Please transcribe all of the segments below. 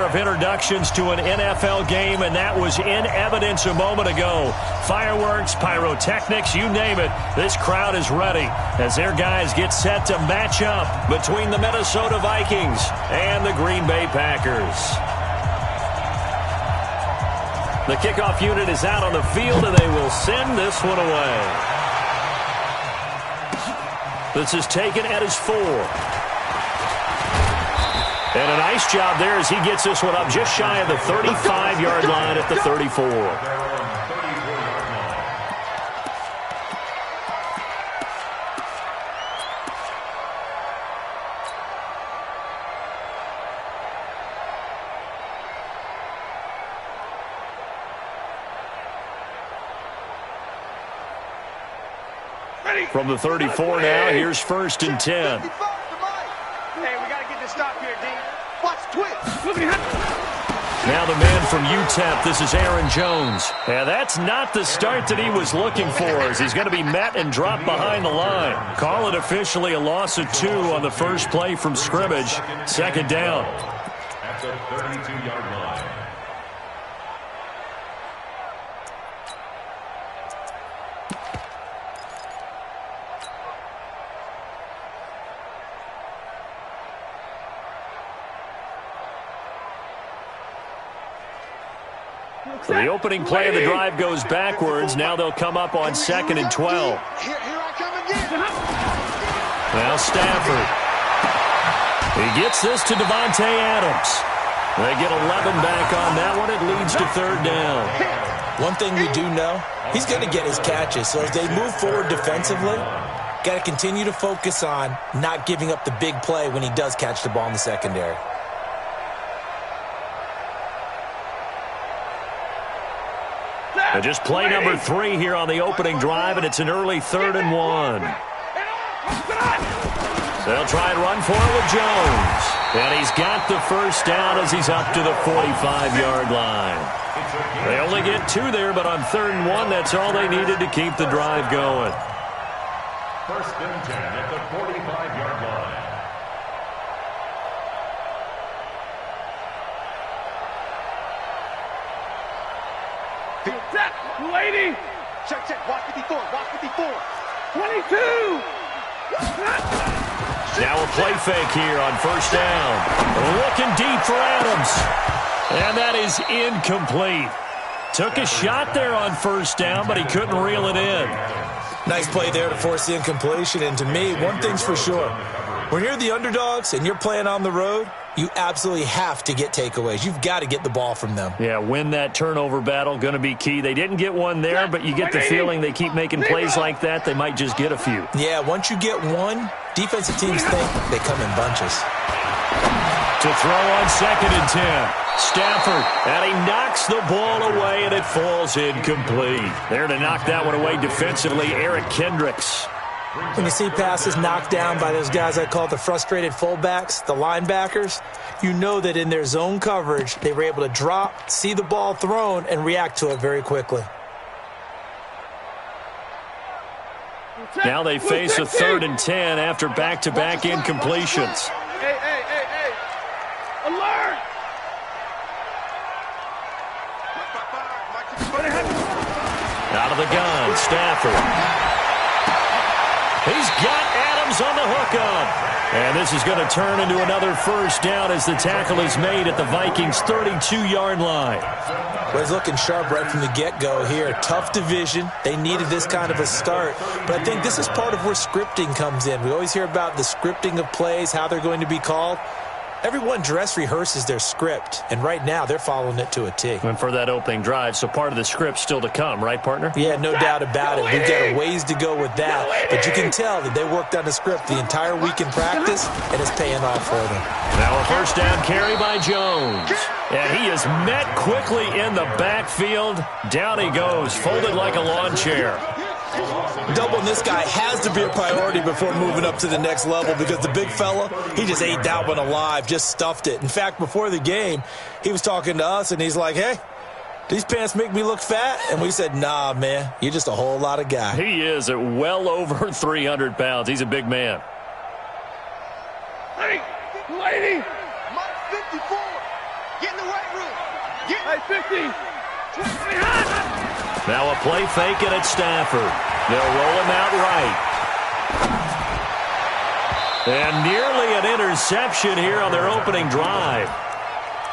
Of introductions to an NFL game, and that was in evidence a moment ago. Fireworks, pyrotechnics, you name it. This crowd is ready as their guys get set to match up between the Minnesota Vikings and the Green Bay Packers. The kickoff unit is out on the field, and they will send this one away. This is taken at his 4. And a nice job there as he gets this one up just shy of the 35-yard line at the 34. From the 34 now, here's 1st and 10. Now the man from UTEP, this is Aaron Jones. Yeah, that's not the start that he was looking for, as he's going to be met and dropped behind the line. Call it officially a loss of 2 on the first play from scrimmage. 2nd down. At the 32-yard line. So the opening play of the drive goes backwards. Now they'll come up on 2nd and 12. Now Stafford. He gets this to Devontae Adams. They get 11 back on that one. It leads to 3rd down. One thing we do know, he's going to get his catches. So as they move forward defensively, got to continue to focus on not giving up the big play when he does catch the ball in the secondary. And just play number 3 here on the opening drive, and it's an early 3rd and 1. So they'll try and run for it with Jones. And he's got the first down as he's up to the 45-yard line. They only get 2 there, but on 3rd and 1, that's all they needed to keep the drive going. 1st and 10 at the 45-yard line. Lady. Check, watch 54, watch 54. 22. Now a play fake here on 1st down. Looking deep for Adams. And that is incomplete. Took a shot there on 1st down, but he couldn't reel it in. Nice play there to force the incompletion. And to me, one thing's for sure. When you're the underdogs and you're playing on the road, you absolutely have to get takeaways. You've got to get the ball from them. Yeah, win that turnover battle, going to be key. They didn't get one there, but you get the feeling they keep making plays like that, they might just get a few. Yeah, once you get one, defensive teams think they come in bunches. To throw on 2nd and 10. Stafford, and he knocks the ball away, and it falls incomplete. There to knock that one away defensively, Eric Kendricks. When you see passes knocked down by those guys I call the frustrated fullbacks, the linebackers, you know that in their zone coverage, they were able to drop, see the ball thrown, and react to it very quickly. Now they face a 3rd and 10 after back-to-back incompletions. Hey. Alert! Out of the gun, Stafford. He's got Adams on the hookup. And this is going to turn into another 1st down as the tackle is made at the Vikings' 32-yard line. Well, he's looking sharp right from the get-go here. Tough division. They needed this kind of a start. But I think this is part of where scripting comes in. We always hear about the scripting of plays, how they're going to be called. Everyone dress rehearses their script, and right now they're following it to a T. And for that opening drive, so part of the script still to come, right, partner? Yeah, no doubt about it. We've got a ways to go with that, but you can tell that they worked on the script the entire week in practice, and it's paying off for them. Now a 1st down carry by Jones, and he is met quickly in the backfield. Down he goes, folded like a lawn chair. Doubling this guy has to be a priority before moving up to the next level because the big fella, he just ate that one alive, just stuffed it. In fact, before the game, he was talking to us, and he's like, hey, these pants make me look fat? And we said, nah, man, you're just a whole lot of guy. He is at well over 300 pounds. He's a big man. Hey, lady! Mike 54, getting the weight room. Get 50. Now a play fake and it's Stafford. They'll roll him out right. And nearly an interception here on their opening drive.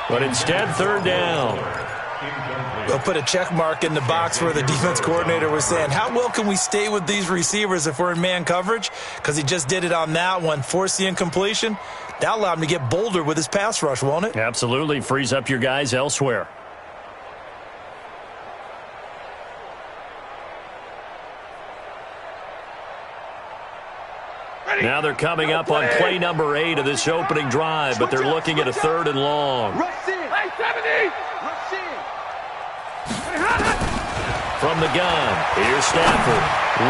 But instead, third down. We'll put a check mark in the box where the defense coordinator was saying, how well can we stay with these receivers if we're in man coverage? Because he just did it on that one, forced the incompletion. That allowed him to get bolder with his pass rush, won't it? Absolutely. Frees up your guys elsewhere. Now they're coming up on play number 8 of this opening drive, but they're looking at a 3rd and long. From the gun, here's Stafford.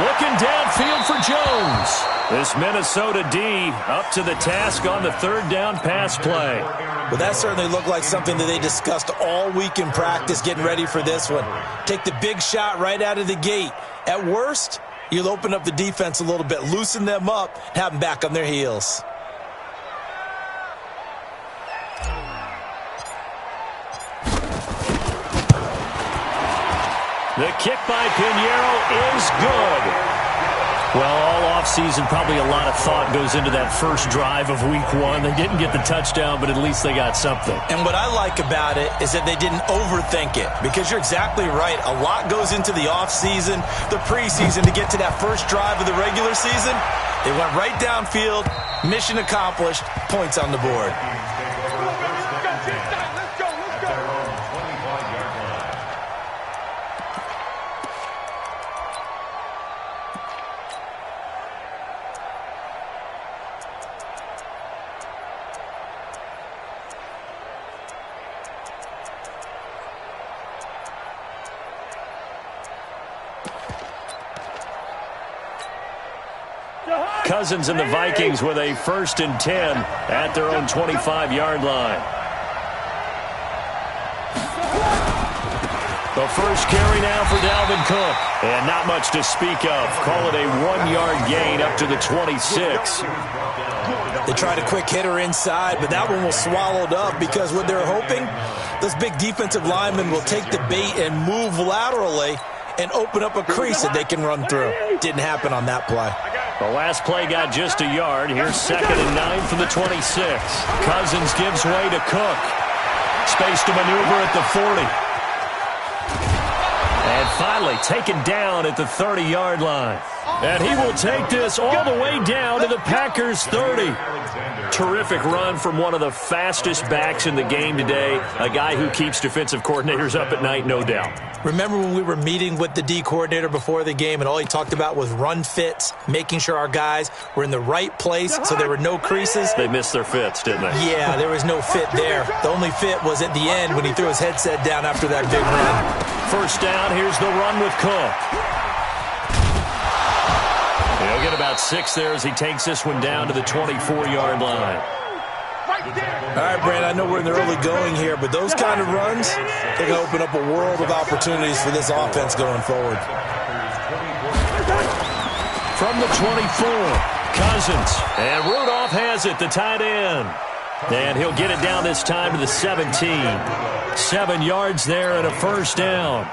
Looking downfield for Jones. This Minnesota D up to the task on the 3rd down pass play. Well, that certainly looked like something that they discussed all week in practice, getting ready for this one. Take the big shot right out of the gate. At worst, you'll open up the defense a little bit, loosen them up, have them back on their heels. The kick by Pinheiro is good. Well, all offseason, probably a lot of thought goes into that first drive of week 1. They didn't get the touchdown, but at least they got something. And what I like about it is that they didn't overthink it, because you're exactly right. A lot goes into the offseason, the preseason, to get to that first drive of the regular season. They went right downfield, mission accomplished, points on the board. Cousins and the Vikings with a 1st and 10 at their own 25-yard line. The first carry now for Dalvin Cook. And not much to speak of. Call it a 1-yard gain up to the 26. They tried a quick hitter inside, but that one was swallowed up because what they're hoping, those big defensive linemen will take the bait and move laterally and open up a crease that they can run through. Didn't happen on that play. The last play got just a yard. Here's 2nd and 9 from the 26. Cousins gives way to Cook. Space to maneuver at the 40. And finally taken down at the 30-yard line. And he will take this all the way down to the Packers' 30. Terrific run from one of the fastest backs in the game today. A guy who keeps defensive coordinators up at night, no doubt. Remember when we were meeting with the D coordinator before the game and all he talked about was run fits, making sure our guys were in the right place so there were no creases? They missed their fits, didn't they? Yeah, there was no fit there. The only fit was at the end when he threw his headset down after that big run. First down, here's the run with Cook. He'll get about 6 there as he takes this one down to the 24-yard line. All right, Brand, I know we're in the early going here, but those kind of runs, they can open up a world of opportunities for this offense going forward. From the 24, Cousins. And Rudolph has it, the tight end. And he'll get it down this time to the 17. 7 yards there and a first down.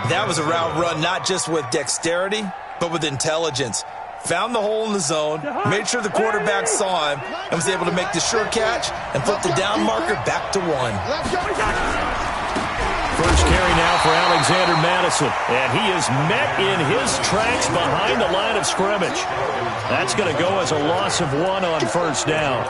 That was a route run not just with dexterity, but with intelligence. Found the hole in the zone, made sure the quarterback saw him, and was able to make the sure catch and flip the down marker back to 1. First carry now for Alexander Madison. And he is met in his tracks behind the line of scrimmage. That's going to go as a loss of 1 on first down.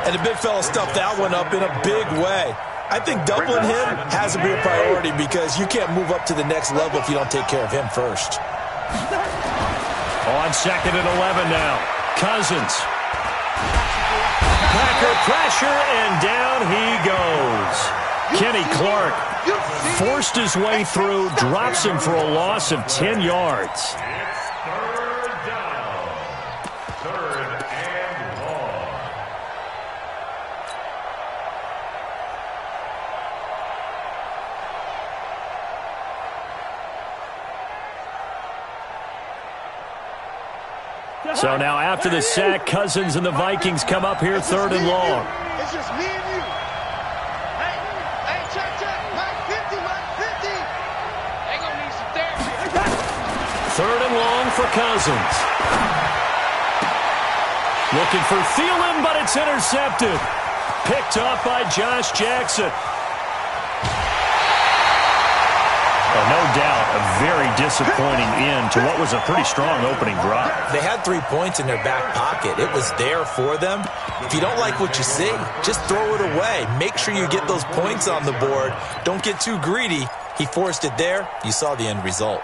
And the big fella stuffed that one up in a big way. I think doubling him has to be a priority because you can't move up to the next level if you don't take care of him first. On 2nd and 11 now. Cousins. Packer pressure, and down he goes. Kenny Clark forced his way through, drops him for a loss of 10 yards. So now after the sack, Cousins and the Vikings come up here 3rd and long. It's just me and you. Third and long for Cousins. Looking for Thielen, but it's intercepted. Picked up by Josh Jackson. No doubt, a very disappointing end to what was a pretty strong opening drive. They had 3 points in their back pocket. It was there for them. If you don't like what you see, just throw it away. Make sure you get those points on the board. Don't get too greedy. He forced it there. You saw the end result.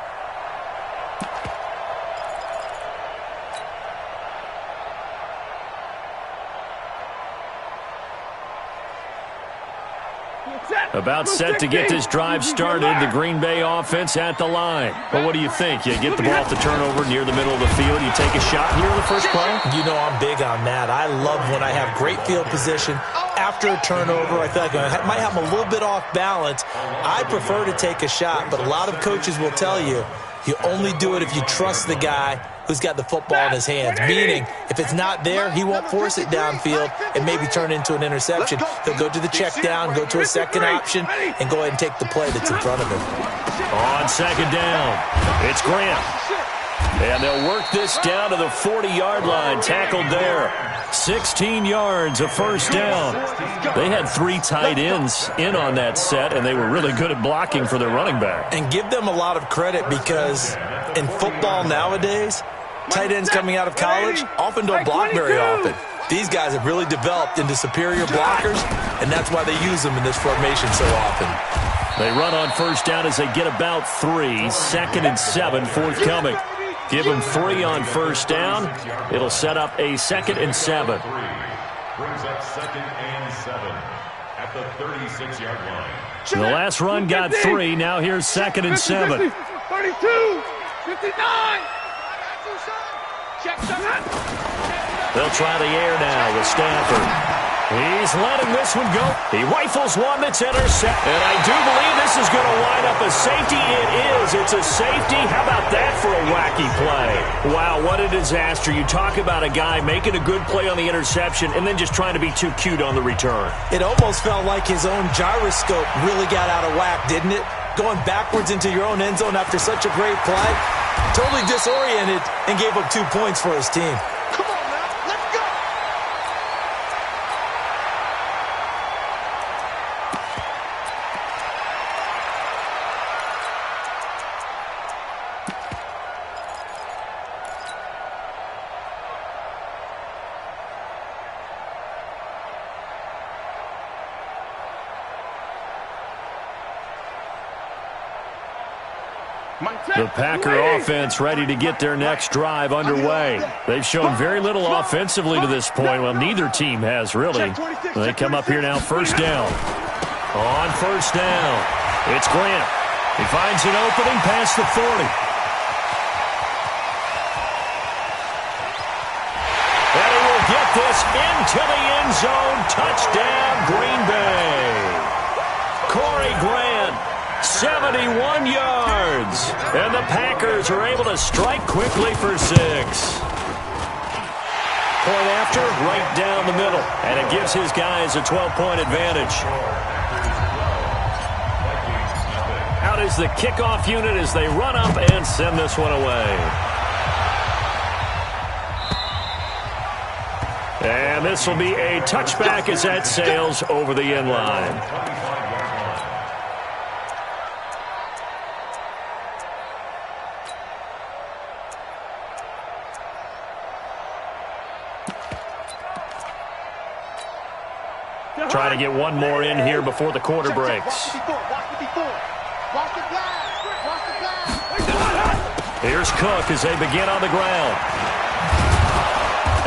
About set to get this drive started, the Green Bay offense at the line. But what do you think? You get the ball off the turnover near the middle of the field, you take a shot here in the first play? You know I'm big on that. I love when I have great field position. After a turnover, I feel like I might have a little bit off balance. I prefer to take a shot, but a lot of coaches will tell you, you only do it if you trust the guy who's got the football in his hands. Meaning, if it's not there, he won't force it downfield and maybe turn into an interception. He'll go to the check down, go to a second option, and go ahead and take the play that's in front of him. On second down, it's Grant. And they'll work this down to the 40-yard line, tackled there. 16 yards, a first down. They had 3 tight ends in on that set, and they were really good at blocking for their running back. And give them a lot of credit because in football nowadays, tight ends coming out of college often don't block very often. These guys have really developed into superior blockers, and that's why they use them in this formation so often. They run on first down as they get about 3. Second and 7 forthcoming. Give them 3 on first down. It'll set up a second and 7. Brings up second and 7 at the 36-yard line. The last run got 3. Now here's second and 7. 32, 59. They'll try the air now with Stafford. He's letting this one go. He rifles one that's intercepted. And I do believe this is going to wind up a safety. It is. It's a safety. How about that for a wacky play? Wow, what a disaster. You talk about a guy making a good play on the interception and then just trying to be too cute on the return. It almost felt like his own gyroscope really got out of whack, didn't it? Going backwards into your own end zone after such a great play. Totally disoriented and gave up 2 points for his team. Come on now, let's go. The Packer offense ready to get their next drive underway. They've shown very little offensively to this point. Well, neither team has really. They come up here now, first down. On first down, it's Grant. He finds an opening past the 40. And he will get this into the end zone. Touchdown, Green Bay. Corey Grant, 71 yards. And the Packers are able to strike quickly for 6. Point after, right down the middle. And it gives his guys a 12-point advantage. Out is the kickoff unit as they run up and send this one away. And this will be a touchback as that sails over the end line. Trying to get one more in here before the quarter breaks. Here's Cook as they begin on the ground.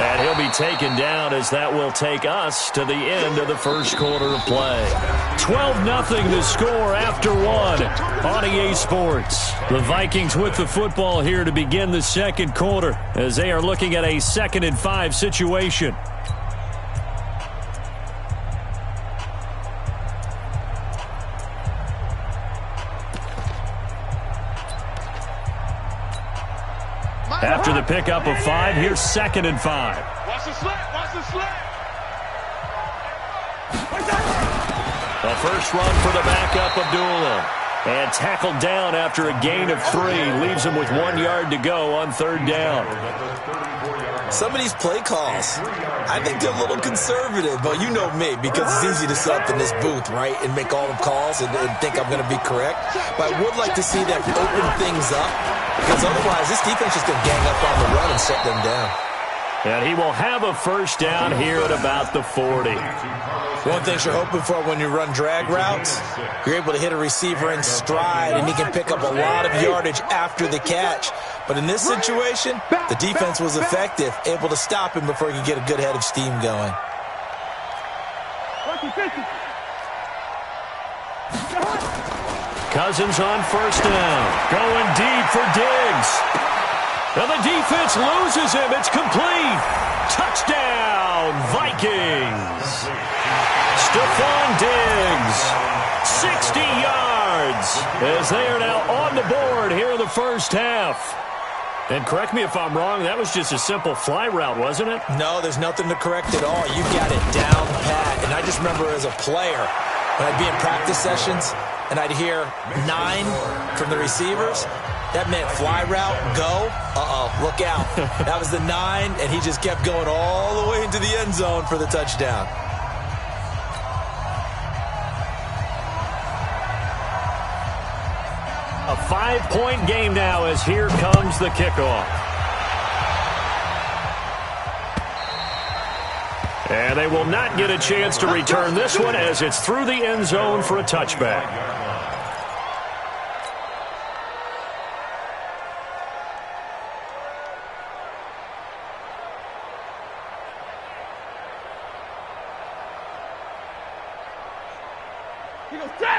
And he'll be taken down as that will take us to the end of the first quarter of play. 12-0 the score after 1 on EA Sports. The Vikings with the football here to begin the second quarter as they are looking at a 2nd and 5 situation. After the pickup of 5, here's 2nd and 5. Watch the slant, watch the slant. A first run for the backup, Abdullah. And tackled down after a gain of 3. Leaves him with 1 yard to go on 3rd down. Some of these play calls, I think they're a little conservative, but you know me, because it's easy to sit up in this booth, right, and make all the calls and think I'm going to be correct. But I would like to see them open things up, because otherwise this defense is going to gang up on the run and shut them down. And he will have a 1st down here at about the 40. One thing you're hoping for when you run drag routes, you're able to hit a receiver in stride, and he can pick up a lot of yardage after the catch. But in this situation, the defense was effective, able to stop him before he could get a good head of steam going. Cousins on 1st down. Going deep for Diggs. And the defense loses him. It's complete. Touchdown, Vikings. Stephon Diggs, 60 yards, as they are now on the board here in the 1st half. And correct me if I'm wrong, that was just a simple fly route, wasn't it? No, there's nothing to correct at all. You got it down pat. And I just remember as a player, when I'd be in practice sessions, and I'd hear 9 from the receivers, that meant fly route, go, look out. That was the 9, and he just kept going all the way into the end zone for the touchdown. A 5-point game now as here comes the kickoff. And they will not get a chance to return this one as it's through the end zone for a touchback.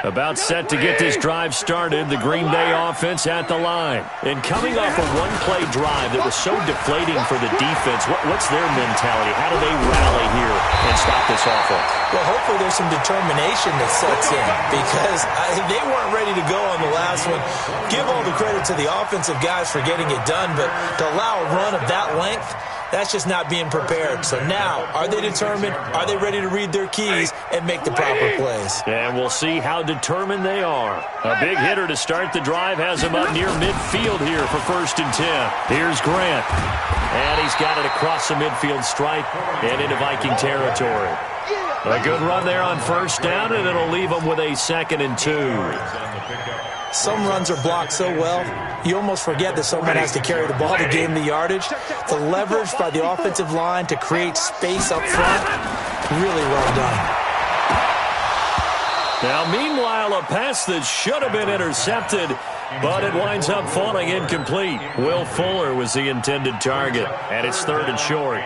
About set to get this drive started, the Green Bay offense at the line. And coming off a one-play drive that was so deflating for the defense, what's their mentality? How do they rally here and stop this offense? Well, hopefully there's some determination that sets in, because they weren't ready to go on the last one. Give all the credit to the offensive guys for getting it done, but to allow a run of that length, that's just not being prepared. So now, are they determined? Are they ready to read their keys and make the proper plays? And we'll see how determined they are. A big hitter to start the drive has him up near midfield here for 1st and 10. Here's Grant. And he's got it across the midfield stripe and into Viking territory. A good run there on 1st down, and it'll leave them with a 2nd and 2. Some runs are blocked so well, you almost forget that someone has to carry the ball to gain the yardage. The leverage by the offensive line to create space up front, really well done. Now, meanwhile, a pass that should have been intercepted, but it winds up falling incomplete. Will Fuller was the intended target, and it's 3rd and short.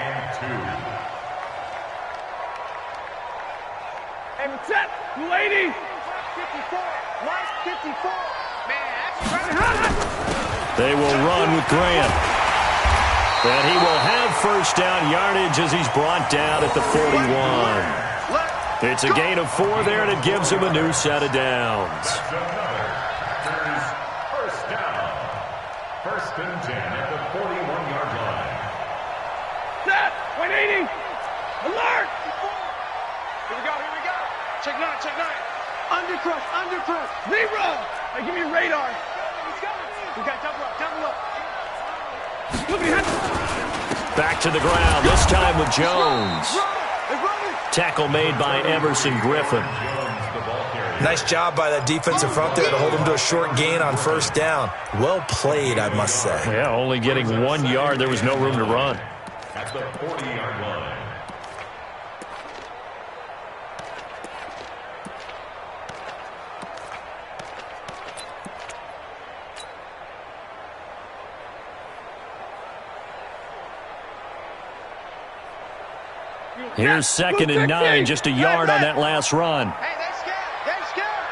And set, lady. 54, Mike 54. They will run with Grant. And he will have 1st down yardage as he's brought down at the 41. It's a gain of 4 there, and it gives him a new set of downs. 1st down. 1st and 10 at the 41-yard line. Set, 180. Alert. Here we go. Check 9. Undercrush. Zero. Hey, give me a radar. We got double up. Look at him. Back to the ground, this time with Jones. Tackle made by Emerson Griffin. Nice job by that defensive front there to hold him to a short gain on 1st down. Well played, I must say. Yeah, only getting 1 yard. There was no room to run. At the 40-yard line. Here's 2nd and 9, just a yard on that last run. Hey, they're scared.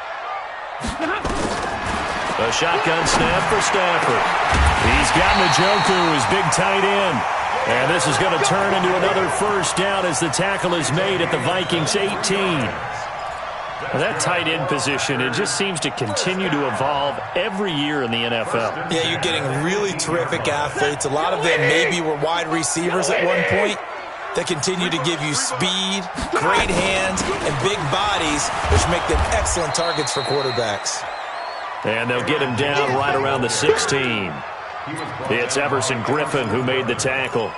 A shotgun snap for Stafford. He's got Njoku, his big tight end. And this is going to turn into another 1st down as the tackle is made at the Vikings 18. That tight end position, it just seems to continue to evolve every year in the NFL. Yeah, you're getting really terrific athletes. A lot of them maybe were wide receivers at one point. They continue to give you speed, great hands, and big bodies, which make them excellent targets for quarterbacks. And they'll get him down right around the 16. It's Everson Griffin who made the tackle.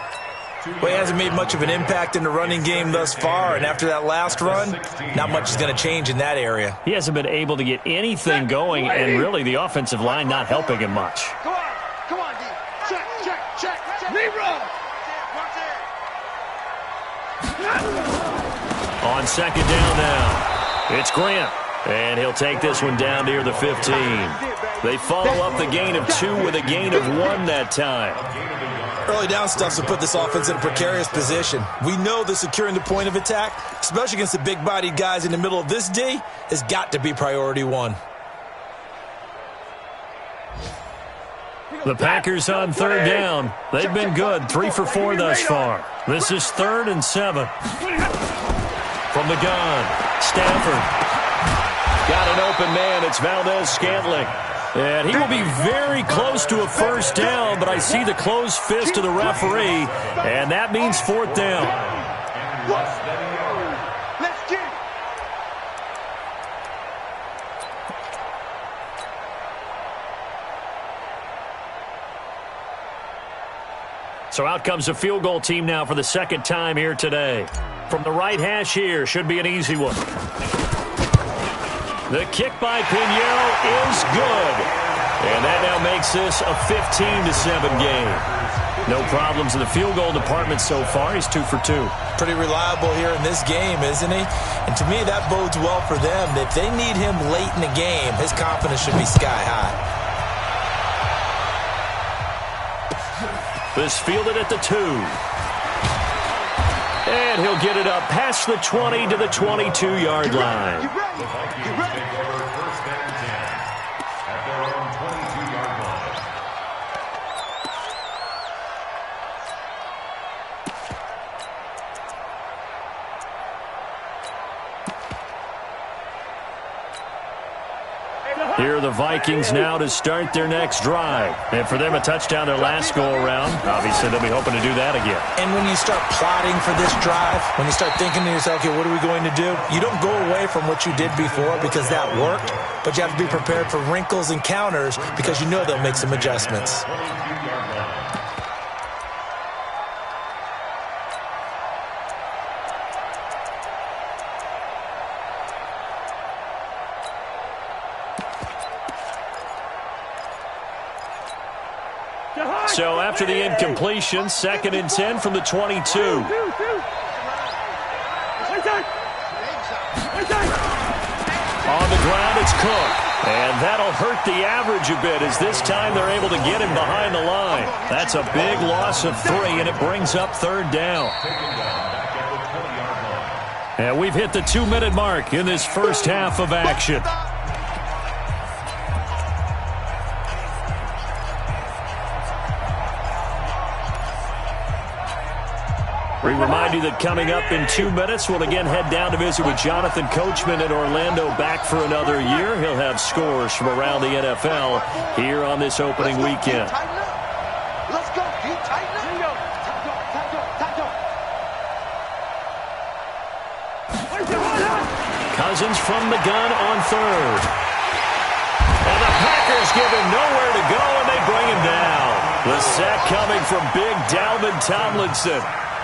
Well, he hasn't made much of an impact in the running game thus far, and after that last run, not much is going to change in that area. He hasn't been able to get anything going, and really the offensive line not helping him much. Come on, D. Check. Rerun. On second down now, it's Grant, and he'll take this one down near the 15. They follow up the gain of 2 with a gain of 1 that time. Early down stuff to put this offense in a precarious position. We know that securing the point of attack, especially against the big-bodied guys in the middle of this D, has got to be priority 1. The Packers on third down. They've been good, 3 for 4 thus far. This is 3rd and 7. From the gun, Stafford. Got an open man. It's Valdez-Scantling. And he will be very close to a first down, but I see the closed fist of the referee, and that means 4th down. Let's get it. So out comes a field goal team now for the second time here today. From the right hash here, should be an easy one. The kick by Pinheiro is good. And that now makes this a 15-7 game. No problems in the field goal department so far. He's 2 for 2. Pretty reliable here in this game, isn't he? And to me, that bodes well for them. If they need him late in the game, his confidence should be sky high. This fielded at the 2. And he'll get it up past the 20 to the 22-yard line. You ready? First and 10 at their own 22-yard line. Here are the Vikings now to start their next drive. And for them, a touchdown their last go-around. Obviously, they'll be hoping to do that again. And when you start plotting for this drive, when you start thinking to yourself, okay, what are we going to do? You don't go away from what you did before because that worked, but you have to be prepared for wrinkles and counters because you know they'll make some adjustments. So after the incompletion, 2nd and 10 from the 22. On the ground, it's Cook. And that'll hurt the average a bit as this time they're able to get him behind the line. That's a big loss of 3, and it brings up 3rd down. And we've hit the 2-minute mark in this first half of action. We remind you that coming up in 2 minutes, we'll again head down to visit with Jonathan Coachman in Orlando, back for another year. He'll have scores from around the NFL here on this opening weekend. Let's go, D. Tighten up. Cousins from the gun on 3rd. And the Packers give him nowhere to go, and they bring him down. The sack coming from big Dalvin Tomlinson.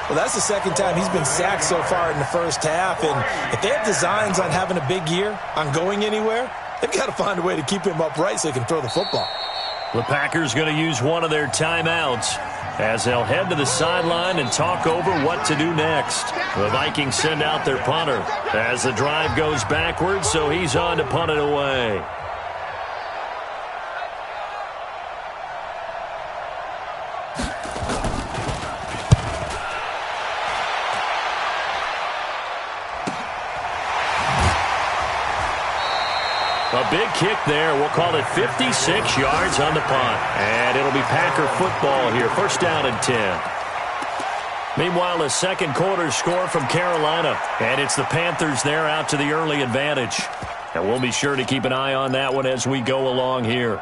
Well, that's the second time he's been sacked so far in the first half. And if they have designs on having a big year, on going anywhere, they've got to find a way to keep him upright so he can throw the football. The Packers going to use one of their timeouts as they'll head to the sideline and talk over what to do next. The Vikings send out their punter as the drive goes backwards, so he's on to punt it away. A big kick there. We'll call it 56 yards on the punt. And it'll be Packer football here. First down and 10. Meanwhile, a second quarter score from Carolina. And it's the Panthers there out to the early advantage. And we'll be sure to keep an eye on that one as we go along here.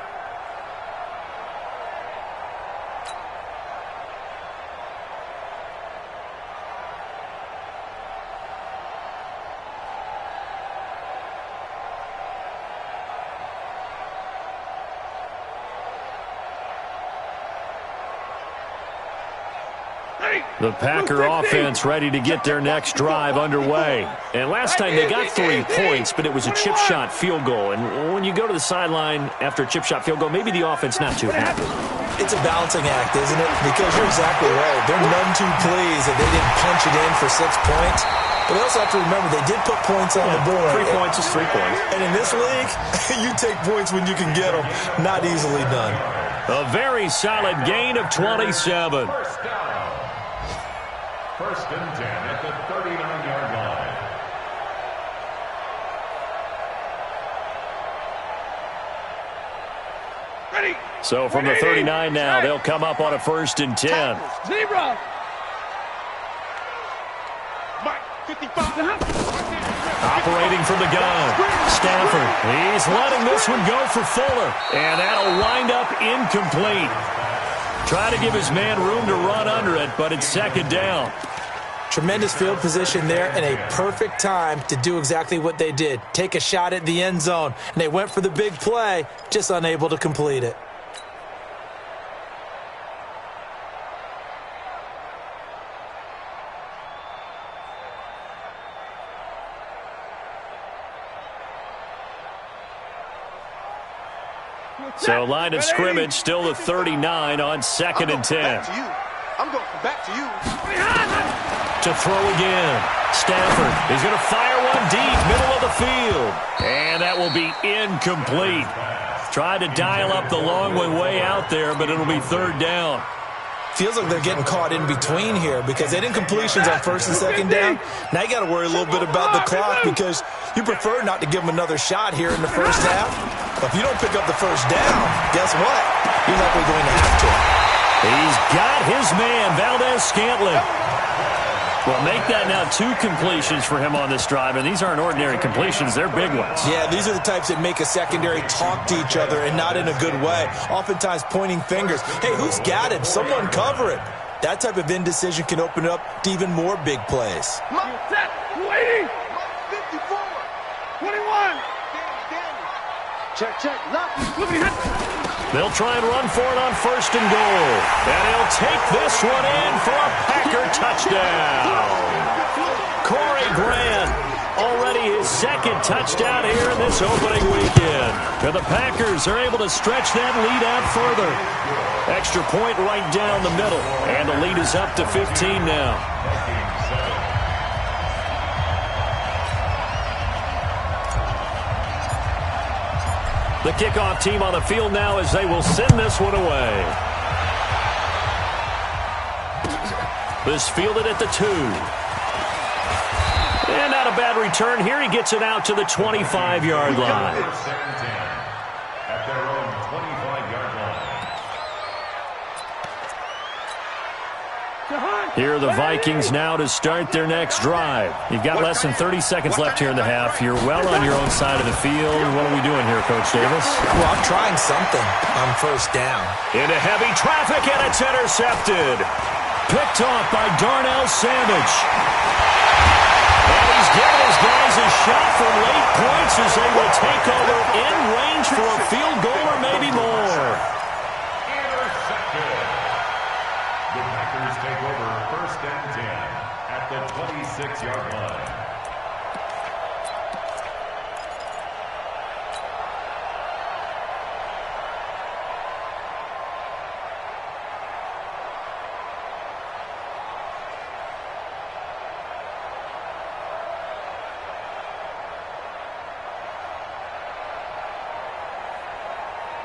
The Packer offense ready to get their next drive underway. And last time they got 3 points, but it was a chip shot field goal. And when you go to the sideline after a chip shot field goal, maybe the offense not too happy. It's a balancing act, isn't it? Because you're exactly right. They're none too pleased that they didn't punch it in for 6 points. But they also have to remember they did put points on the board. 3 points is 3 points. And in this league, you take points when you can get them. Not easily done. A very solid gain of 27. First and 10 at the 39-yard line. Ready. So from the 39 now, they'll come up on a 1st and 10. Zebra. Mike, 55. Operating from the gun. Stafford. He's letting this one go for Fuller. And that'll wind up incomplete. Trying to give his man room to run under it, but it's 2nd down. Tremendous field position there and a perfect time to do exactly what they did. Take a shot at the end zone. And they went for the big play, just unable to complete it. So line of scrimmage still the 39 on 2nd and 10. I'm going back to you. To throw again. Stafford is going to fire one deep, middle of the field. And that will be incomplete. Tried to dial up the long way out there, but it'll be 3rd down. Feels like they're getting caught in between here because they did incompletions on 1st and 2nd down. Now you got to worry a little bit about the clock because you prefer not to give them another shot here in the 1st half. But if you don't pick up the 1st down, guess what? You're likely going to have to. He's got his man, Valdez-Scantling. Well, make that now 2 completions for him on this drive, and these aren't ordinary completions. They're big ones. Yeah, these are the types that make a secondary talk to each other and not in a good way. Oftentimes pointing fingers. Hey, who's got him? Someone cover it. That type of indecision can open up to even more big plays. Set. 280. 54. 21. Check. They'll try and run for it on 1st and goal. And he'll take this one in for a Packer touchdown. Corey Grant, already his 2nd touchdown here in this opening weekend. And the Packers are able to stretch that lead out further. Extra point right down the middle. And the lead is up to 15 now. The kickoff team on the field now as they will send this one away. This fielded at the 2. And not a bad return here. He gets it out to the 25-yard line. At their own 25-yard line. Here are the Vikings now to start their next drive. You've got less than 30 seconds left here in the half. You're well on your own side of the field. What are we doing here, Coach Davis? Well, I'm trying something on 1st down. Into heavy traffic, and it's intercepted. Picked off by Darnell Savage. And he's giving his guys a shot for late points as they will take over in range for a field goal or maybe more. Intercepted. The Packers take over 1st and 10 at the 26-yard line.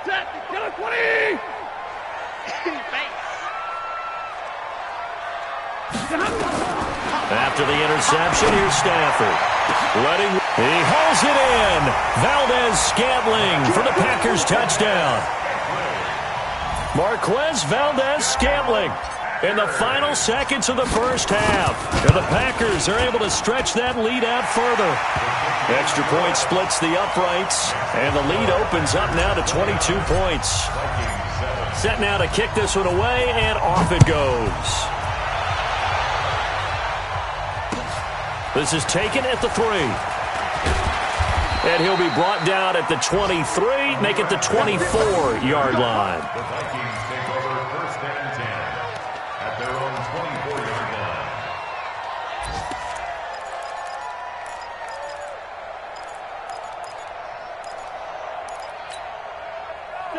Set. Get a 20. After the interception, here's Stafford. He hauls it in. Valdez-Scantling for the Packers touchdown. Marquez Valdez-Scantling in the final seconds of the 1st half. And the Packers are able to stretch that lead out further. Extra point splits the uprights, and the lead opens up now to 22 points. Set now to kick this one away, and off it goes. This is taken at the 3. And he'll be brought down at the 23, make it the 24-yard line. The Vikings take over 1st and 10 at their own 24.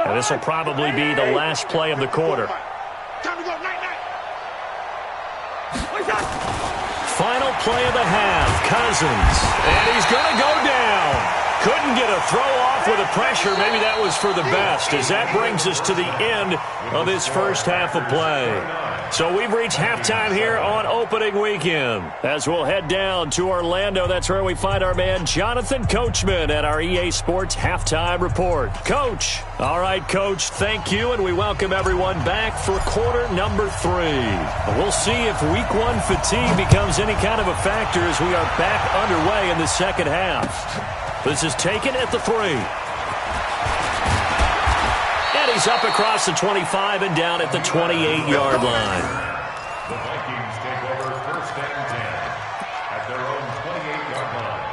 And this will probably be the last play of the quarter. Time to go, night-night. Final play of the half, Cousins. And he's going to go down. Couldn't get a throw off with the pressure. Maybe that was for the best, as that brings us to the end of this first half of play. So we've reached halftime here on opening weekend. As we'll head down to Orlando, that's where we find our man Jonathan Coachman at our EA Sports Halftime Report. Coach. All right, Coach, thank you, and we welcome everyone back for quarter number 3. We'll see if week 1 fatigue becomes any kind of a factor as we are back underway in the second half. This is taken at the 3. And he's up across the 25 and down at the 28-yard line. The Vikings take over first and 10 at their own 28-yard line.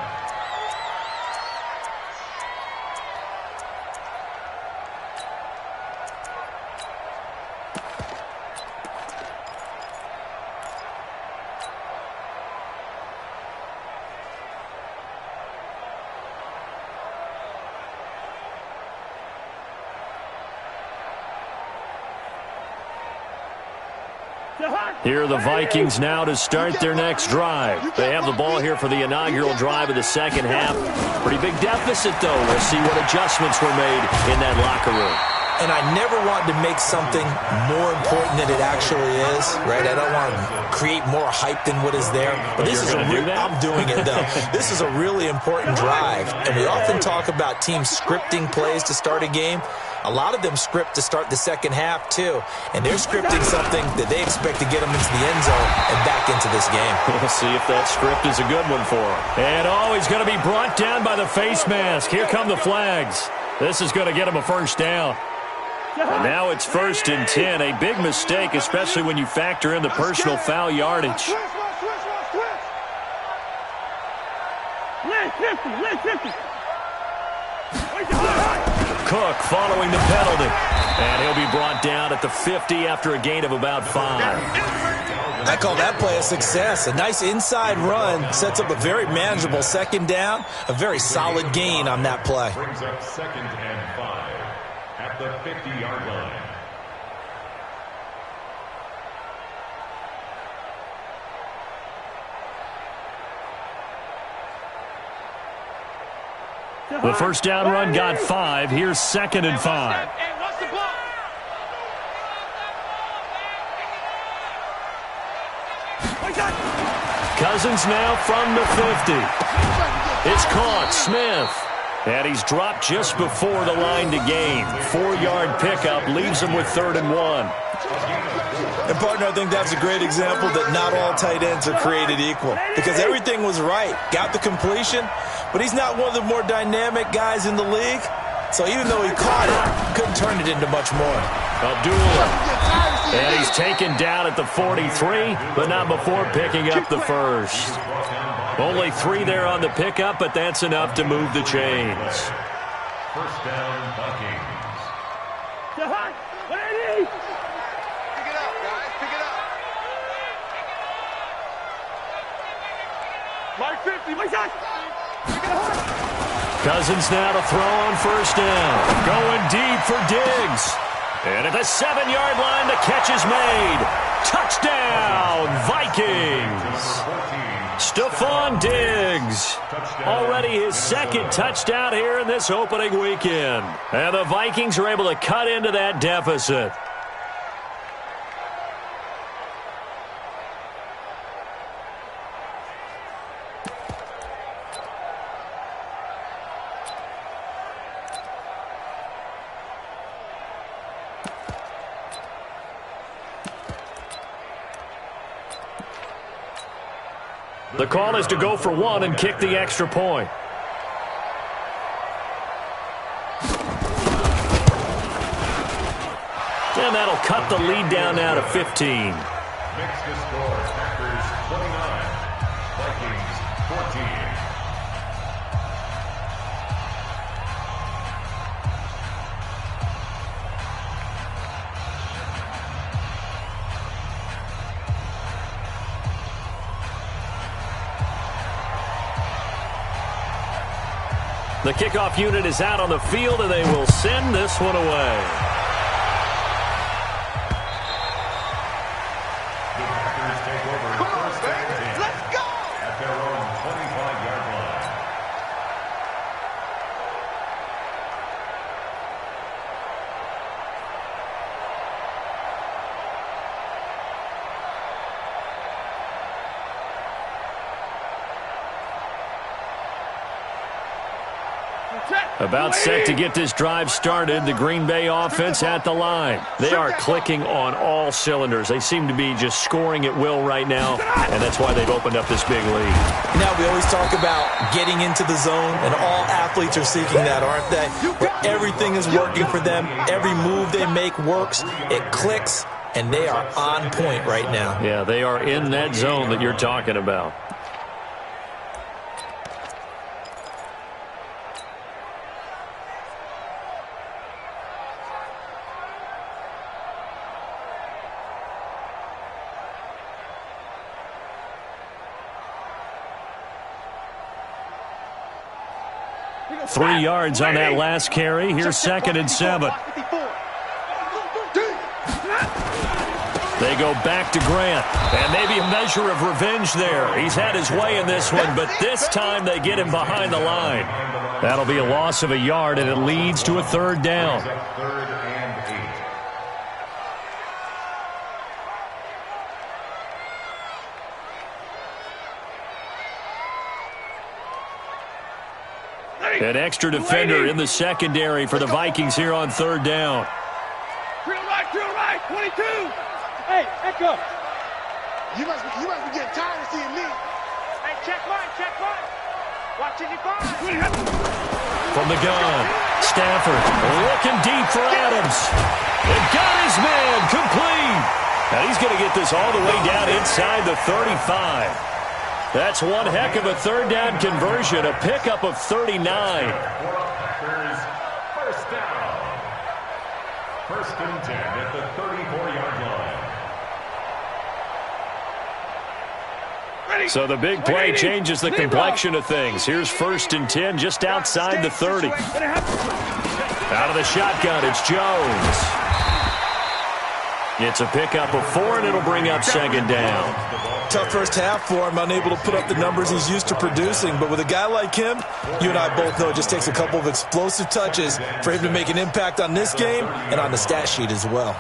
Here are the Vikings now to start their next drive. They have the ball here for the inaugural drive of the second half. Pretty big deficit, though. We'll see what adjustments were made in that locker room. And I never want to make something more important than it actually is, right? I don't want to create more hype than what is there. But this is I'm doing it, though. This is a really important drive. And we often talk about teams scripting plays to start a game. A lot of them script to start the second half, too. And they're scripting something that they expect to get them into the end zone and back into this game. We'll see if that script is a good one for them. And, he's going to be brought down by the face mask. Here come the flags. This is going to get him a first down. And now it's first and 10. A big mistake, especially when you factor in the personal foul yardage. Cook following the penalty. And he'll be brought down at the 50 after a gain of about 5. I call that play a success. A nice inside run sets up a very manageable second down. A very solid gain on that play. Brings up second and 5 at the 50-yard line. The first down run got 5. Here's second and 5. Cousins now from the 50. It's caught. Smith. And he's dropped just before the line to gain. 4-yard pickup leaves him with 3rd and 1. And, partner, I think that's a great example that not all tight ends are created equal. Because everything was right. Got the completion, but he's not one of the more dynamic guys in the league. So even though he caught it, couldn't turn it into much more. Abdullah. And he's taken down at the 43, but not before picking up the first. Only 3 there on the pickup, but that's enough to move the chains. First down, Vikings. Pick it up, guys. Pick it up. Mark 50. My shot. Cousins now to throw on first down. Going deep for Diggs. And at the 7-yard line, the catch is made. Touchdown, Vikings. Stephon Diggs. Already his second touchdown here in this opening weekend. And the Vikings are able to cut into that deficit. The call is to go for 1 and kick the extra point. And that'll cut the lead down now to 15. Makes the score Packers 29, Vikings 14. The kickoff unit is out on the field, and they will send this one away. The Packers take over first and 10. Let's go! At their own 25-yard line. About set to get this drive started, the Green Bay offense at the line. They are clicking on all cylinders. They seem to be just scoring at will right now, and that's why they've opened up this big lead. Now, we always talk about getting into the zone, and all athletes are seeking that, aren't they? Where everything is working for them. Every move they make works. It clicks, and they are on point right now. Yeah, they are in that zone that you're talking about. Three yards on that last carry. Here's 2nd and 7. They go back to Grant. And maybe a measure of revenge there. He's had his way in this one, but this time they get him behind the line. That'll be a loss of a yard, and it leads to a 3rd down. 3rd and 8. An extra defender in the secondary for the Vikings here on 3rd down. Drill right, 22. Hey, Echo. You must be getting tired of seeing me. Hey, check mine. Watching you find. From the gun, Stafford looking deep for Adams. And got his man complete. Now he's going to get this all the way down inside the 35. That's one heck of a 3rd down conversion, a pickup of 39. Packers, 1st down. 1st and 10 at the 34-yard line. So the big play changes the complexion of things. Here's 1st and 10 just outside the 30. Out of the shotgun, it's Jones. It's a pickup of 4, and it'll bring up 2nd down. Tough first half for him, unable to put up the numbers he's used to producing. But with a guy like him, you and I both know it just takes a couple of explosive touches for him to make an impact on this game and on the stat sheet as well.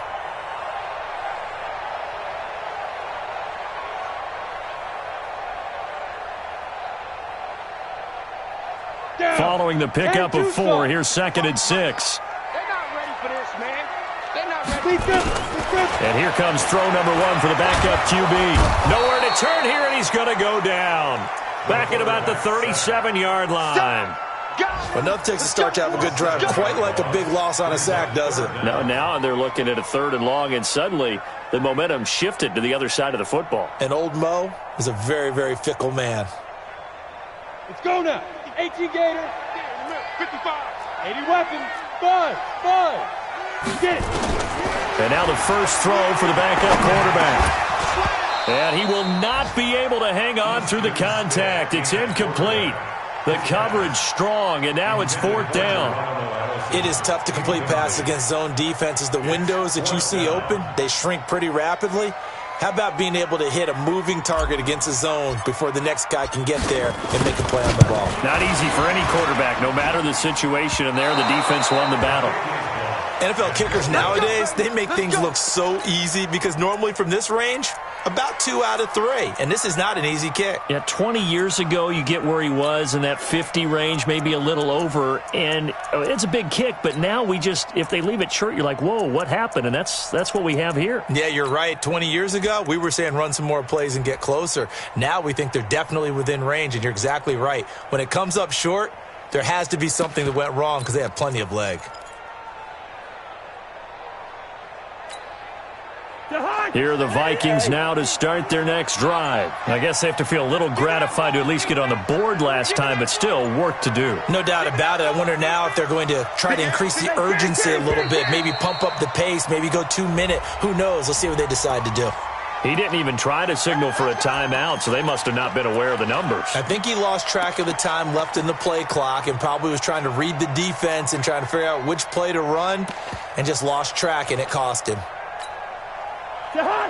Following the pickup of 4, here's 2nd and 6. They're not ready for this, man. They're not ready. And here comes throw number 1 for the backup QB. Nowhere to turn here, and he's going to go down. Back at about the 37-yard line. Enough takes a start to have a good drive. Quite like a big loss on a sack, does it? Now they're looking at a 3rd and long, and suddenly the momentum shifted to the other side of the football. And old Mo is a very, very fickle man. Let's go now. 18 Gator. 55. 80 weapons. 5. Get it. And now the first throw for the backup quarterback. And he will not be able to hang on through the contact. It's incomplete. The coverage strong, and now it's 4th down. It is tough to complete passes against zone defenses. The windows that you see open, they shrink pretty rapidly. How about being able to hit a moving target against a zone before the next guy can get there and make a play on the ball? Not easy for any quarterback, no matter the situation, and there the defense won the battle. NFL kickers nowadays, they make things look so easy because normally from this range, about 2 out of 3. And this is not an easy kick. Yeah, 20 years ago, you get where he was in that 50 range, maybe a little over, and it's a big kick. But now if they leave it short, you're like, whoa, what happened? And that's what we have here. Yeah, you're right. 20 years ago, we were saying run some more plays and get closer. Now we think they're definitely within range, and you're exactly right. When it comes up short, there has to be something that went wrong because they have plenty of leg. Here are the Vikings now to start their next drive. I guess they have to feel a little gratified to at least get on the board last time, but still work to do. No doubt about it. I wonder now if they're going to try to increase the urgency a little bit, maybe pump up the pace, maybe go 2-minute. Who knows? Let's see what they decide to do. He didn't even try to signal for a timeout, so they must have not been aware of the numbers. I think he lost track of the time left in the play clock and probably was trying to read the defense and trying to figure out which play to run and just lost track, and it cost him.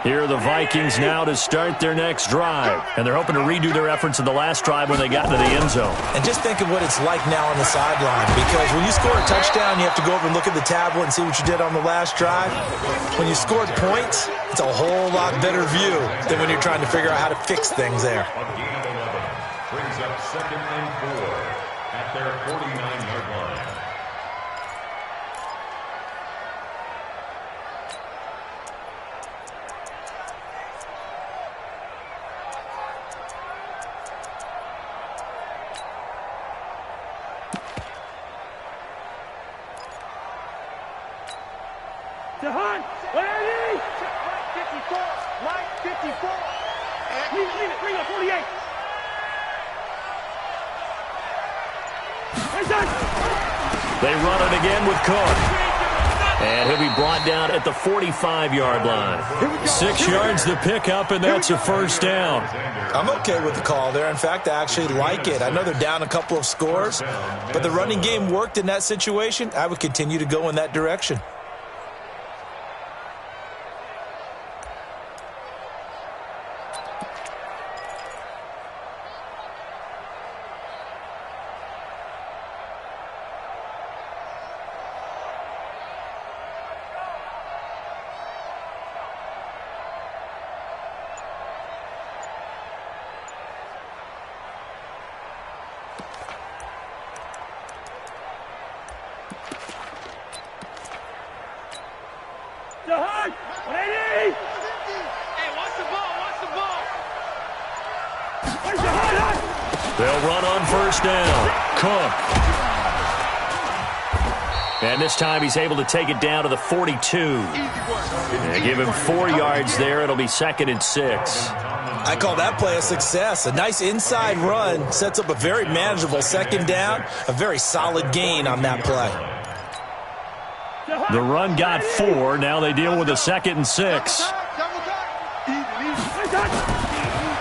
Here are the Vikings now to start their next drive. And they're hoping to redo their efforts in the last drive when they got into the end zone. And just think of what it's like now on the sideline, because when you score a touchdown, you have to go over and look at the tablet and see what you did on the last drive. When you scored points, it's a whole lot better view than when you're trying to figure out how to fix things there. Brings up 2nd and 4 at their 49-yard line. Jahan, where are you? Mike 54. Mike 54. Leave it. Bring up 48. They run it again with Cook. And he'll be brought down at the 45-yard line. 6 yards the pickup, and that's a first down. I'm okay with the call there. In fact, I actually like it. I know they're down a couple of scores, but the running game worked in that situation. I would continue to go in that direction. Jahan, 180. Hey, watch the ball. Watch the ball. Where's Jahan? They'll run on first down. Cook. And this time he's able to take it down to the 42. They give him 4 yards there. It'll be 2nd and 6. I call that play a success. A nice inside run sets up a very manageable second down, a very solid gain on that play. The run got 4. Now they deal with a 2nd and 6.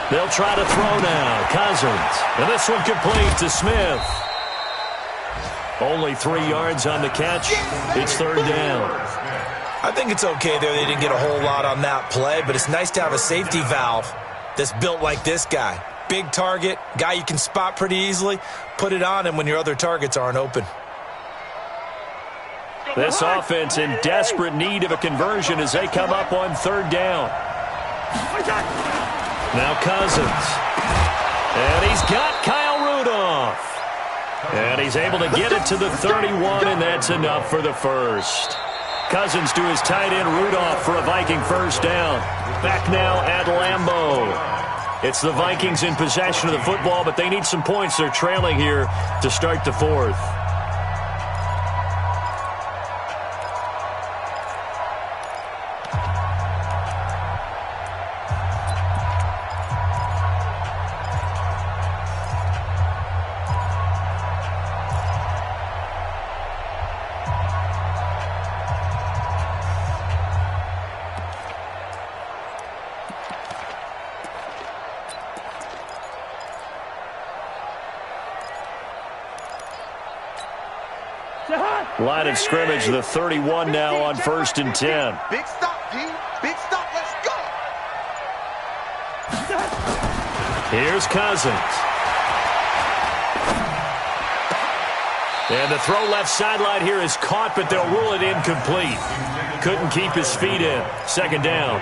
They'll try to throw now. Cousins. And this one complete to Smith. Only 3 yards on the catch. It's 3rd down. I think it's okay there. They didn't get a whole lot on that play, but it's nice to have a safety valve that's built like this guy. Big target, guy you can spot pretty easily. Put it on him when your other targets aren't open. This offense in desperate need of a conversion as they come up on 3rd down. Now Cousins. And he's got Kyle Rudolph. And he's able to get it to the 31, and that's enough for the first. Cousins to his tight end Rudolph for a Viking first down. Back now at Lambeau. It's the Vikings in possession of the football, but they need some points. They're trailing here to start the 4th. Line of scrimmage, the 31 now on 1st and 10. Big stop, D. Big stop. Let's go. Here's Cousins. And the throw left sideline here is caught, but they'll rule it incomplete. Couldn't keep his feet in. 2nd down.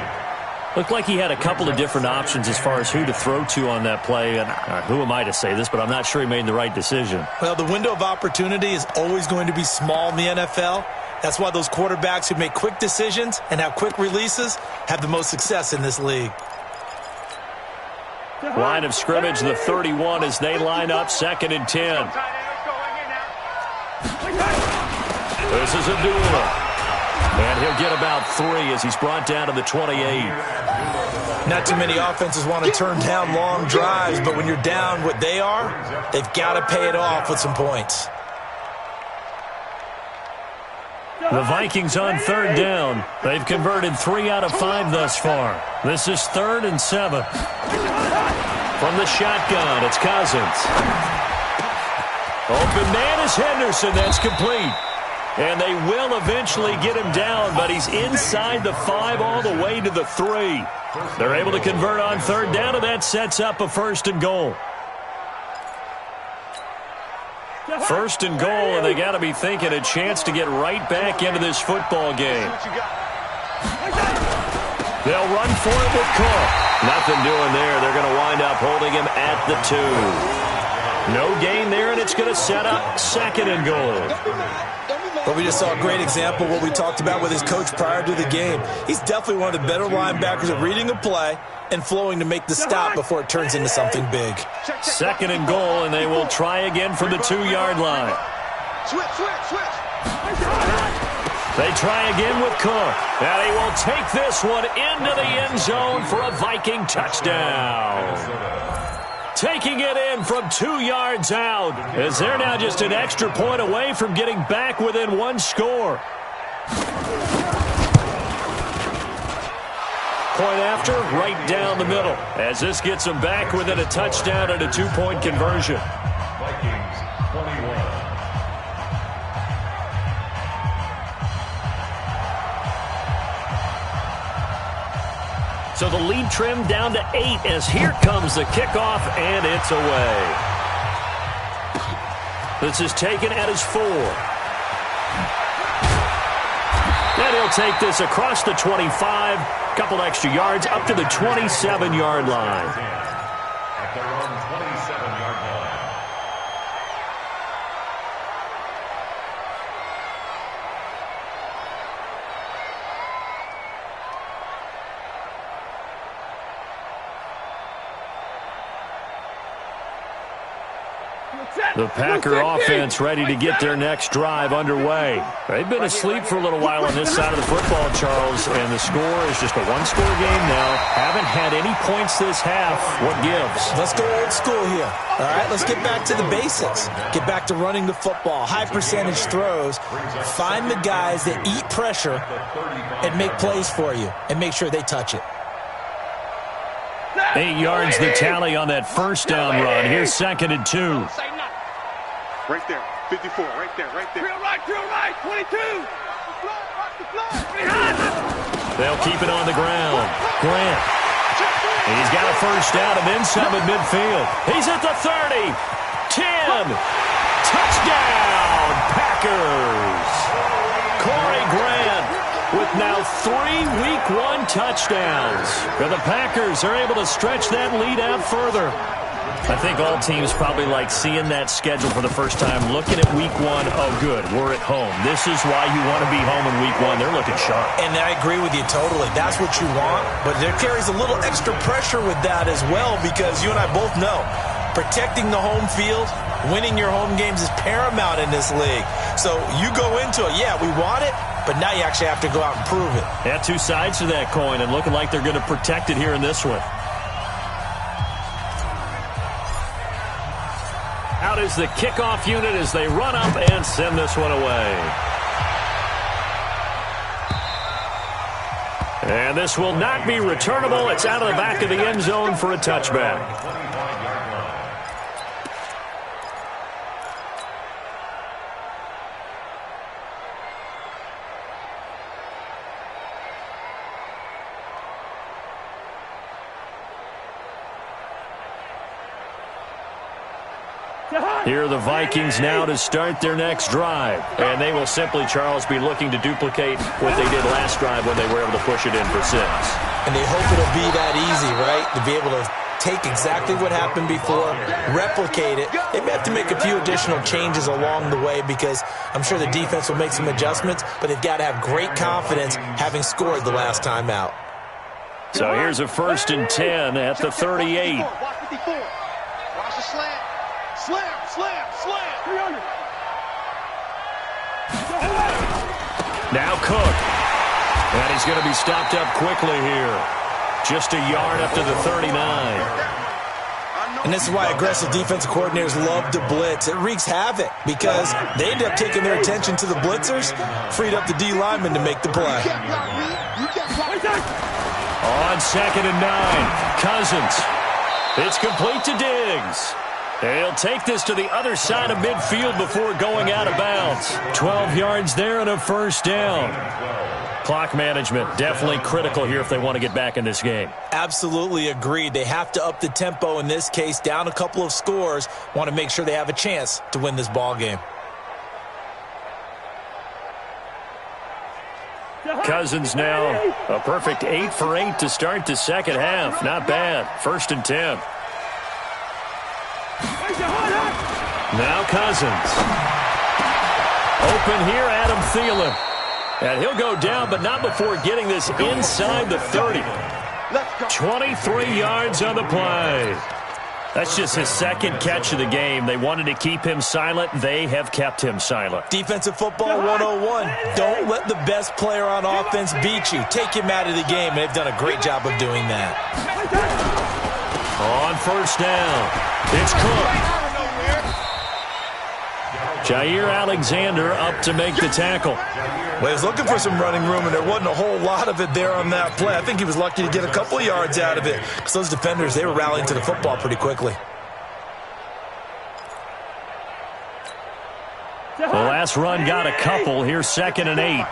Looked like he had a couple of different options as far as who to throw to on that play. And who am I to say this, but I'm not sure he made the right decision. Well, the window of opportunity is always going to be small in the NFL. That's why those quarterbacks who make quick decisions and have quick releases have the most success in this league. Line of scrimmage, the 31 as they line up 2nd and 10. This is a duel. And he'll get about 3 as he's brought down to the 28. Not too many offenses want to turn down long drives, but when you're down what they are, they've got to pay it off with some points. The Vikings on third down. They've converted 3 out of 5 thus far. This is 3rd and 7. From the shotgun, it's Cousins. Open man is Henderson. That's complete. And they will eventually get him down, but he's inside the 5 all the way to the 3. They're able to convert on third down, and that sets up a 1st and goal. 1st and goal, and they got to be thinking a chance to get right back into this football game. They'll run for it with Cook. Nothing doing there. They're going to wind up holding him at the 2. No gain there, and it's going to set up 2nd and goal. But we just saw a great example of what we talked about with his coach prior to the game. He's definitely one of the better linebackers at reading a play and flowing to make the stop before it turns into something big. 2nd and goal, and they will try again from the 2-yard line. Switch. They try again with Cook. And he will take this one into the end zone for a Viking touchdown. Taking it in from 2 yards out, as they're now just an extra point away from getting back within 1 score. Point after, right down the middle, as this gets them back within a touchdown and a 2-point conversion. Vikings 21. So the lead trimmed down to 8 as here comes the kickoff, and it's away. This is taken at his 4. And he'll take this across the 25, couple extra yards, up to the 27-yard line. At their own 27-yard line. The Packer offense ready to get their next drive underway. They've been asleep for a little while on this side of the football, Charles, and the score is just a 1-score game now. Haven't had any points this half. What gives? Let's go old school here. All right, let's get back to the basics. Get back to running the football, high percentage throws. Find the guys that eat pressure and make plays for you and make sure they touch it. 8 yards the tally on that first down run. Here's 2nd and 2. Right there, 54, right there. Drill right, 22. They'll keep it on the ground. Grant. He's got a first down and then some at midfield. He's at the 30. 10. Touchdown, Packers. Corey Grant with now 3 Week 1 touchdowns. And the Packers are able to stretch that lead out further. I think all teams probably like seeing that schedule for the first time, looking at Week 1. Oh, good, we're at home. This is why you want to be home in Week 1. They're looking sharp. And I agree with you totally. That's what you want. But there carries a little extra pressure with that as well, because you and I both know protecting the home field, winning your home games is paramount in this league. So you go into it, yeah, we want it, but now you actually have to go out and prove it. Yeah, 2 sides to that coin, and looking like they're going to protect it here in this one. Out is the kickoff unit as they run up and send this one away. And this will not be returnable. It's out of the back of the end zone for a touchback. Here are the Vikings now to start their next drive. And they will simply, Charles, be looking to duplicate what they did last drive when they were able to push it in for 6. And they hope it'll be that easy, right? To be able to take exactly what happened before, replicate it. They may have to make a few additional changes along the way because I'm sure the defense will make some adjustments, but they've got to have great confidence having scored the last time out. So here's a 1st and 10 at the 38. Watch the slant. Slam. 300. Now Cook. And he's going to be stopped up quickly here. Just a yard up to the 39. I know And this is why aggressive defensive coordinators love to blitz. It wreaks havoc because they end up taking their attention to the blitzers, freed up the D lineman to make the play. On 2nd and 9, Cousins. It's complete to Diggs. He'll take this to the other side of midfield before going out of bounds. 12 yards there and a first down. Clock management definitely critical here if they want to get back in this game. Absolutely agreed. They have to up the tempo in this case, down a couple of scores. Want to make sure they have a chance to win this ball game. Cousins now a perfect 8 for 8 to start the second half. Not bad. 1st and 10. Now Cousins. Open here, Adam Thielen. And he'll go down, but not before getting this inside the 30. 23 yards on the play. That's just his 2nd catch of the game. They wanted to keep him silent. They have kept him silent. Defensive football 101. Don't let the best player on offense beat you. Take him out of the game, and they've done a great job of doing that. On 1st down, it's Cook. Jair Alexander up to make the tackle. Well, he was looking for some running room, and there wasn't a whole lot of it there on that play. I think he was lucky to get a couple of yards out of it because those defenders, they were rallying to the football pretty quickly. The last run got a couple. Here's 2nd and 8.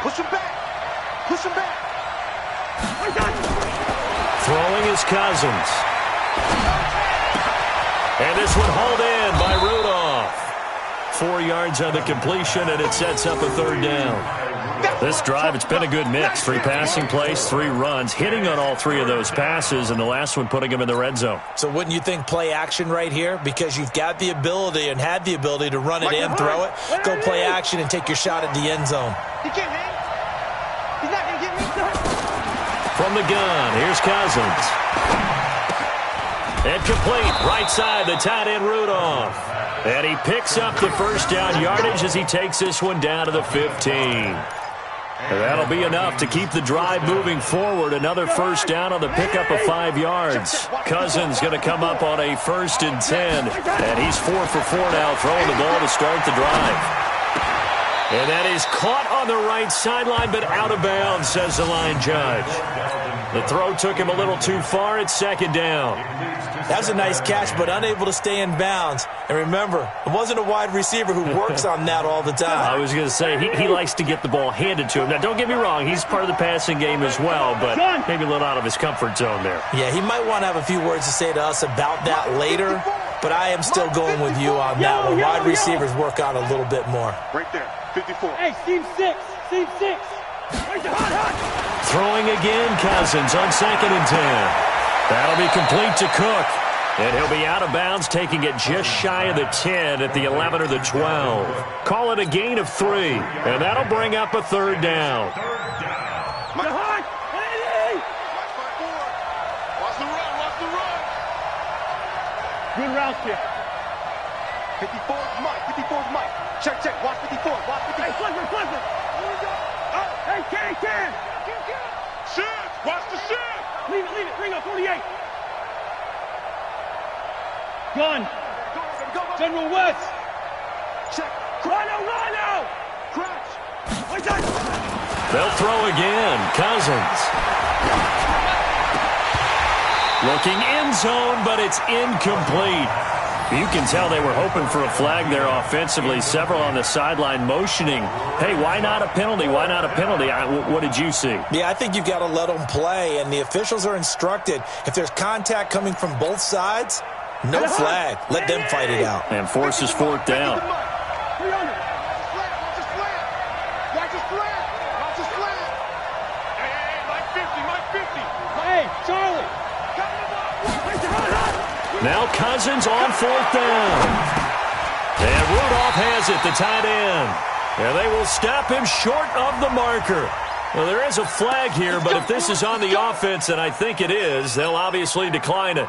Push him back. Push him back. Throwing is Cousins. And this one hauled in by Rudolph. 4 yards on the completion, and it sets up a 3rd down. This drive, it's been a good mix. 3 passing plays, 3 runs, hitting on all 3 of those passes, and the last one putting him in the red zone. So wouldn't you think play action right here? Because you've got the ability and had the ability to run it in, throw it, go play action, and take your shot at the end zone. He can't hang. He's not going to get me. From the gun, here's Cousins. And complete, right side, the tight end Rudolph. And he picks up the first down yardage as he takes this one down to the 15. And that'll be enough to keep the drive moving forward. Another first down on the pickup of 5 yards. Cousins going to come up on a 1st and 10. And he's 4 for 4 now, throwing the ball to start the drive. And that is caught on the right sideline, but out of bounds, says the line judge. The throw took him a little too far. It's 2nd down. That was a nice catch, but unable to stay in bounds. And remember, it wasn't a wide receiver who works on that all the time. I was going to say, he likes to get the ball handed to him. Now, don't get me wrong, he's part of the passing game as well, but maybe a little out of his comfort zone there. Yeah, he might want to have a few words to say to us about that later, but I am still going with you on that one. Wide receivers work on a little bit more. Right there, 54. Hey, Steve 6. Steve 6. Throwing again, Cousins on 2nd and 10. That'll be complete to Cook. And he'll be out of bounds, taking it just shy of the 10 at the 11 or the 12. Call it a gain of 3. And that'll bring up a 3rd down. Watch the run, watch the run. Good route here. 54 is Mike, 54 is Mike. Check, check, watch 54, watch 54. Hey, Flipper. Hey, Ken. Shit, watch the shit. Leave it. Bring up 48. Gun. Go. General West. Check. Rhino. Crouch. They'll throw again. Cousins. Looking end zone, but it's incomplete. You can tell they were hoping for a flag there offensively. Several on the sideline motioning, hey, why not a penalty? Why not a penalty? What did you see? Yeah, I think you've got to let them play, and the officials are instructed. If there's contact coming from both sides, no flag. Let them fight it out. And forces 4th down. Watch his flag. Hey, Mike 50. Hey, Charlie. Now Cousins on 4th down. And Rudolph has it, the tight end. And they will stop him short of the marker. Well, there is a flag here, but if this is on the offense, and I think it is, they'll obviously decline it.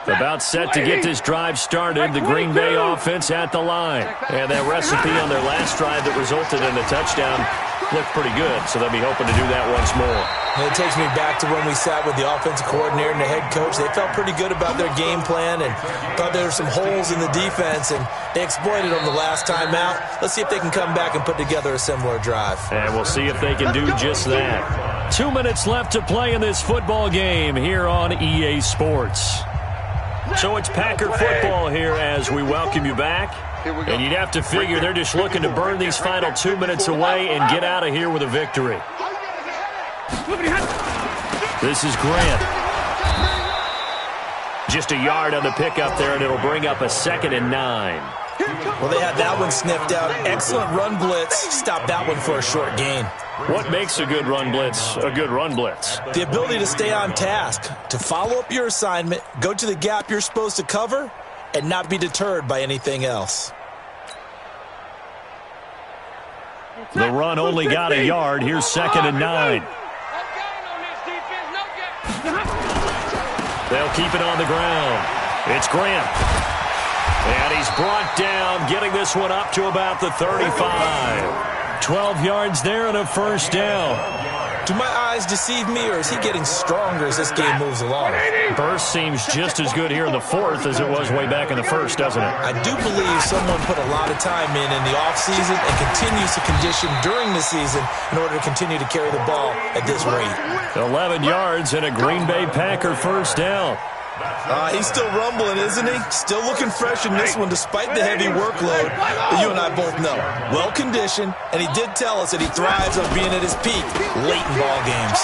About set to get this drive started. The Green Bay offense at the line. And that recipe on their last drive that resulted in a touchdown looked pretty good, so they'll be hoping to do that once more. And it takes me back to when we sat with the offensive coordinator and the head coach. They felt pretty good about their game plan and thought there were some holes in the defense, and they exploited them the last time out. Let's see if they can come back and put together a similar drive. And we'll see if they can do just that. 2 minutes left to play in this football game here on EA Sports. So it's Packer football here as we welcome you back. And you'd have to figure they're just looking to burn these final 2 minutes away and get out of here with a victory. This is Grant. Just a yard on the pickup there, and it'll bring up a 2nd and 9. Well, they had that one sniffed out. Excellent run blitz. Stopped that one for a short gain. What makes a good run blitz a good run blitz? The ability to stay on task, to follow up your assignment, go to the gap you're supposed to cover, and not be deterred by anything else. The run only got a yard. Here's 2nd and 9. They'll keep it on the ground. It's Grant. And he's brought down, getting this one up to about the 35. 12 yards there and a first down. Do my eyes deceive me, or is he getting stronger as this game moves along? Burst seems just as good here in the fourth as it was way back in the first, doesn't it? I do believe someone put a lot of time in the offseason and continues to condition during the season in order to continue to carry the ball at this rate. 11 yards and a Green Bay Packer first down. He's still rumbling, isn't he? Still looking fresh in this one despite the heavy workload that you and I both know. Well-conditioned, and he did tell us that he thrives on being at his peak late in ball games.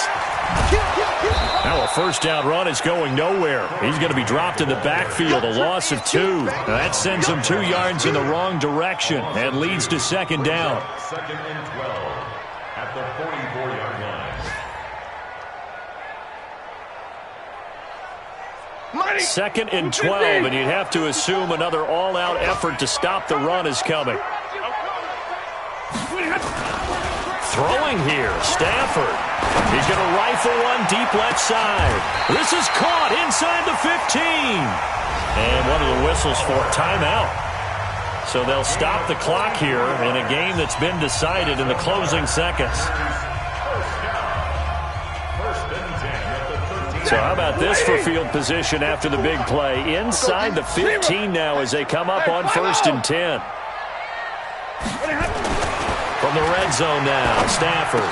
Now a first down run is going nowhere. He's going to be dropped in the backfield, a loss of 2. Now that sends him 2 yards in the wrong direction and leads to 2nd down. 2nd and 12 at the 44-yard line. 2nd and 12, and you'd have to assume another all-out effort to stop the run is coming. Throwing here, Stafford. He's going to rifle one deep left side. This is caught inside the 15. And one of the whistles for timeout. So they'll stop the clock here in a game that's been decided in the closing seconds. So how about this for field position after the big play? Inside the 15 now as they come up on 1st and 10. From the red zone now, Stafford.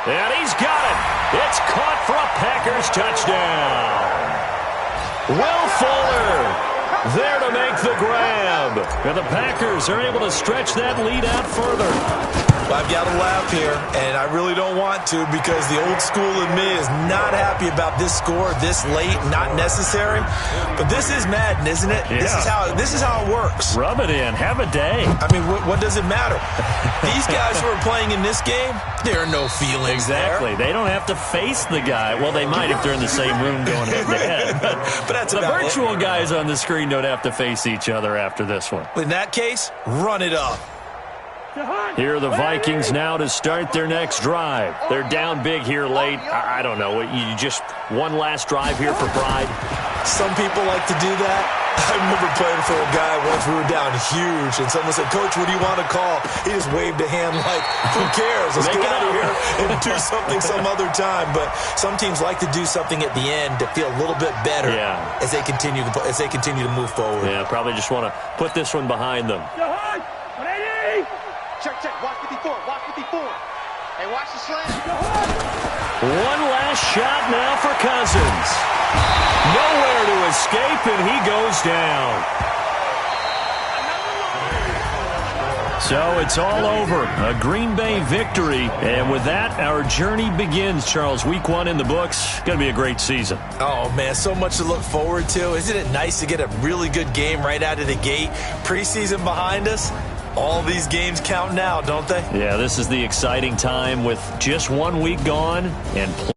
And he's got it. It's caught for a Packers touchdown. Will Fuller there to make the grab. And the Packers are able to stretch that lead out further. I've got to laugh here, and I really don't want to because the old school in me is not happy about this score this late, not necessary. But this is Madden, isn't it? Yeah. This is how it works. Rub it in. Have a day. I mean, what does it matter? These guys who are playing in this game, there are no feelings Exactly. there. They don't have to face the guy. Well, they might if they're in the same room going head-to-head. But that's the about virtual it. guys on the screen don't have to face each other after this one. In that case, run it up. Here are the Vikings now to start their next drive. They're down big here late. I don't know. You just one last drive here for pride? Some people like to do that. I remember playing for a guy once. We were down huge, and someone said, "Coach, what do you want to call?" He just waved a hand like, "Who cares? Let's get out of here and do something some other time." But some teams like to do something at the end to feel a little bit better as they continue to move forward. Yeah, probably just want to put this one behind them. Check. Watch 54. Watch 54. Hey, watch the slant. One last shot now for Cousins. Nowhere to escape, and he goes down. So it's all over. A Green Bay victory. And with that, our journey begins, Charles. Week 1 in the books. Going to be a great season. Oh, man, so much to look forward to. Isn't it nice to get a really good game right out of the gate? Preseason behind us. All these games count now, don't they? Yeah, this is the exciting time with just 1 week gone and